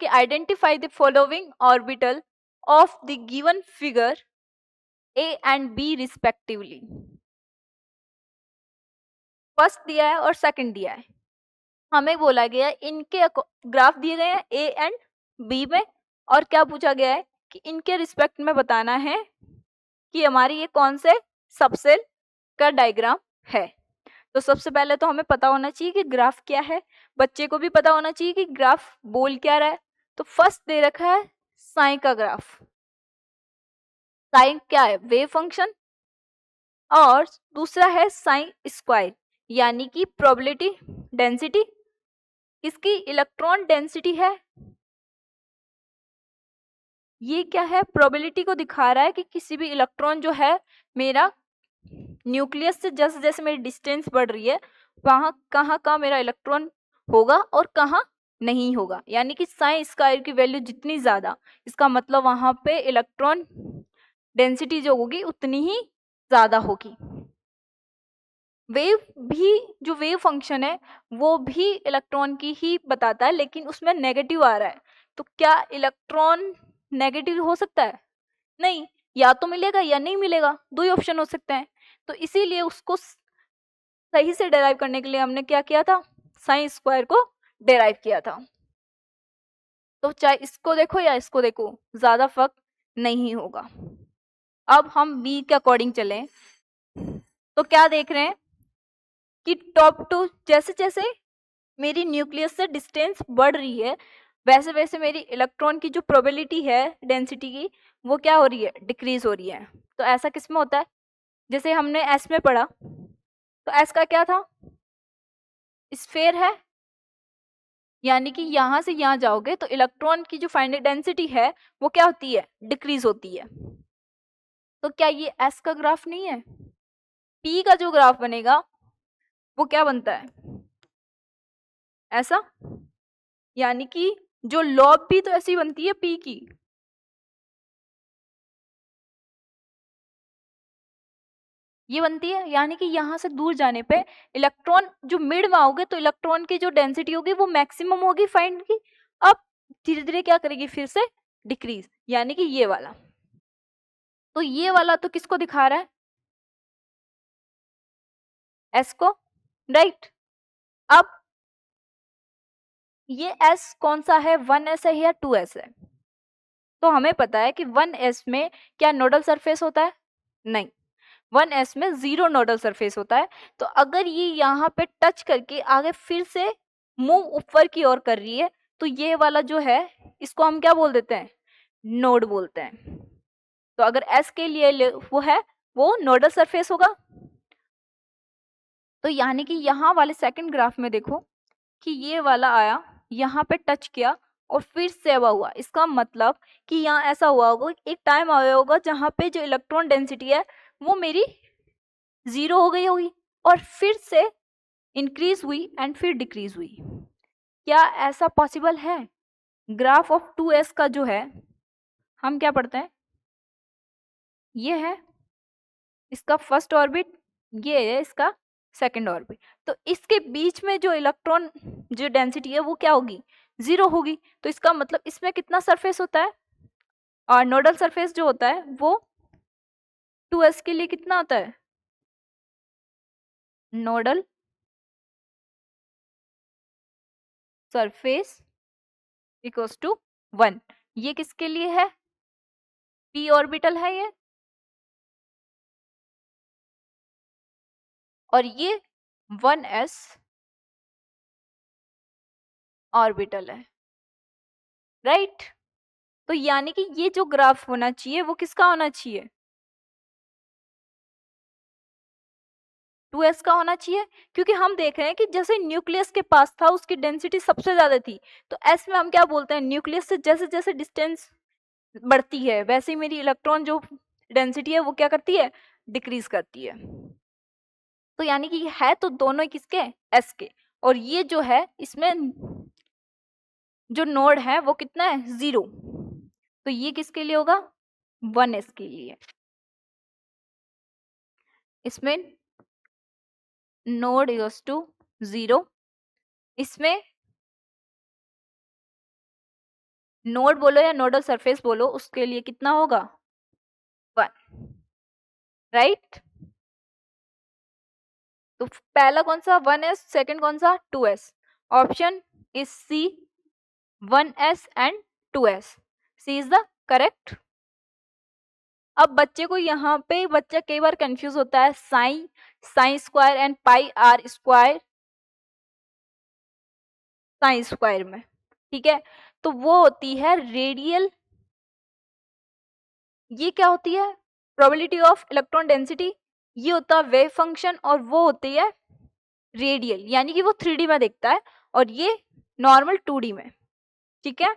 कि identify the following orbital of the given figure A and B respectively. First दिया है और second दिया है, हमें बोला गया है इनके ग्राफ दिए गए हैं ए एंड बी में, और क्या पूछा गया है कि इनके रिस्पेक्ट में बताना है कि हमारी ये कौन से सबसेल का डायग्राम है। तो सबसे पहले तो हमें पता होना चाहिए कि ग्राफ क्या है, बच्चे को भी पता होना चाहिए कि ग्राफ बोल क्या रहा है। तो फर्स्ट दे रखा है साइन का ग्राफ। साइन क्या है? Wave function. और दूसरा है साइन स्क्वायर, यानी कि प्रोबेबिलिटी डेंसिटी। इसकी इलेक्ट्रॉन डेंसिटी है, ये क्या है? प्रोबेबिलिटी को दिखा रहा है कि किसी भी इलेक्ट्रॉन जो है मेरा न्यूक्लियस से जैसे जैसे मेरी डिस्टेंस बढ़ रही है वहां कहाँ मेरा इलेक्ट्रॉन होगा और कहाँ नहीं होगा। यानी कि साइन स्क्वायर की वैल्यू जितनी ज्यादा, इसका मतलब वहां पे इलेक्ट्रॉन डेंसिटी जो होगी उतनी ही ज्यादा होगी। वेव भी, जो वेव फंक्शन है वो भी इलेक्ट्रॉन की ही बताता है, लेकिन उसमें नेगेटिव आ रहा है। तो क्या इलेक्ट्रॉन नेगेटिव हो सकता है? नहीं, या तो मिलेगा या नहीं मिलेगा, दो ही ऑप्शन हो सकते हैं। तो इसीलिए उसको सही से डेराइव करने के लिए हमने क्या किया था? साइन स्क्वायर को डेराइव किया था। तो चाहे इसको देखो या इसको देखो, ज्यादा फर्क नहीं होगा। अब हम बी के अकॉर्डिंग चलें तो क्या देख रहे हैं कि टॉप टू जैसे जैसे मेरी न्यूक्लियस से डिस्टेंस बढ़ रही है वैसे वैसे मेरी इलेक्ट्रॉन की जो प्रोबेबिलिटी है डेंसिटी की वो क्या हो रही है? डिक्रीज हो रही है। तो ऐसा किस में होता है? जैसे हमने एस में पढ़ा, तो एस का क्या था? स्फेयर है, यानी कि यहां से यहां जाओगे तो इलेक्ट्रॉन की जो फाइनल डेंसिटी है वो क्या होती है? डिक्रीज होती है। तो क्या ये एस का ग्राफ नहीं है? पी का जो ग्राफ बनेगा वो क्या बनता है? ऐसा, यानी कि जो लॉब भी तो ऐसी बनती है पी की। ये बनती है, यानी कि यहां से दूर जाने पे इलेक्ट्रॉन जो मिड में आओगे तो इलेक्ट्रॉन की जो डेंसिटी होगी वो मैक्सिमम होगी फाइंड की। अब धीरे धीरे क्या करेगी? फिर से डिक्रीज, यानी कि ये वाला। तो ये वाला तो किसको दिखा रहा है? एस को, राइट। अब ये एस कौन सा है? 1s है या 2s है? तो हमें पता है कि 1s में क्या नोडल सरफेस होता है? नहीं, 1s में जीरो नोडल सरफेस होता है। तो अगर ये यहाँ पे टच करके आगे फिर से मूव ऊपर की ओर कर रही है तो ये वाला जो है इसको हम क्या बोल देते हैं? नोड बोलते हैं। तो अगर s के लिए वो है, वो नोडल सरफेस होगा। तो यानी कि यहाँ वाले सेकंड ग्राफ में देखो कि ये वाला आया, यहाँ पे टच किया और फिर सेवा हुआ। इसका मतलब कि यहाँ ऐसा हुआ होगा, एक टाइम आया होगा जहाँ पे जो इलेक्ट्रॉन डेंसिटी है वो मेरी जीरो हो गई होगी और फिर से इंक्रीज हुई एंड फिर डिक्रीज हुई। क्या ऐसा पॉसिबल है? ग्राफ ऑफ 2s का जो है हम क्या पढ़ते हैं? ये है इसका फर्स्ट ऑर्बिट, ये है इसका सेकंड ऑर्बिट। तो इसके बीच में जो इलेक्ट्रॉन जो डेंसिटी है वो क्या होगी? जीरो होगी। तो इसका मतलब इसमें कितना सरफेस होता है? और नोडल सरफेस जो होता है वो 2s के लिए कितना होता है? Nodal surface equals to 1। ये किसके लिए है? p ऑर्बिटल है ये, और ये 1s ऑर्बिटल है, राइट। तो यानी कि ये जो ग्राफ होना चाहिए वो किसका होना चाहिए? 2s का होना चाहिए, क्योंकि हम देख रहे हैं कि जैसे न्यूक्लियस के पास था उसकी डेंसिटी सबसे ज्यादा थी। तो s में हम क्या बोलते हैं? न्यूक्लियस से जैसे जैसे डिस्टेंस बढ़ती है वैसे ही मेरी इलेक्ट्रॉन जो डेंसिटी है वो क्या करती है? डिक्रीज करती है। तो यानी कि है तो दोनों ही किसके? s के। और ये जो है इसमें जो नोड है वो कितना है? जीरो। तो ये किसके लिए होगा? 1s के लिए। इसमें नोड इक्वल्स टू जीरो, इसमें नोड बोलो या नोडल सरफेस बोलो, उसके लिए कितना होगा 1, राइट। तो पहला कौन सा 1s, सेकंड कौन सा 2s। Option is C, 1s and 2s। C is the correct. अब बच्चे को यहाँ पे बच्चा कई बार कंफ्यूज होता है, sine square and pi R square sine square में, ठीक है। तो वो होती है रेडियल, ये क्या होती है प्रोबेबिलिटी ऑफ इलेक्ट्रॉन डेंसिटी, ये होता है वेव फंक्शन, और वो होती है रेडियल, यानी कि वो 3D में दिखता है और ये नॉर्मल 2D में, ठीक है।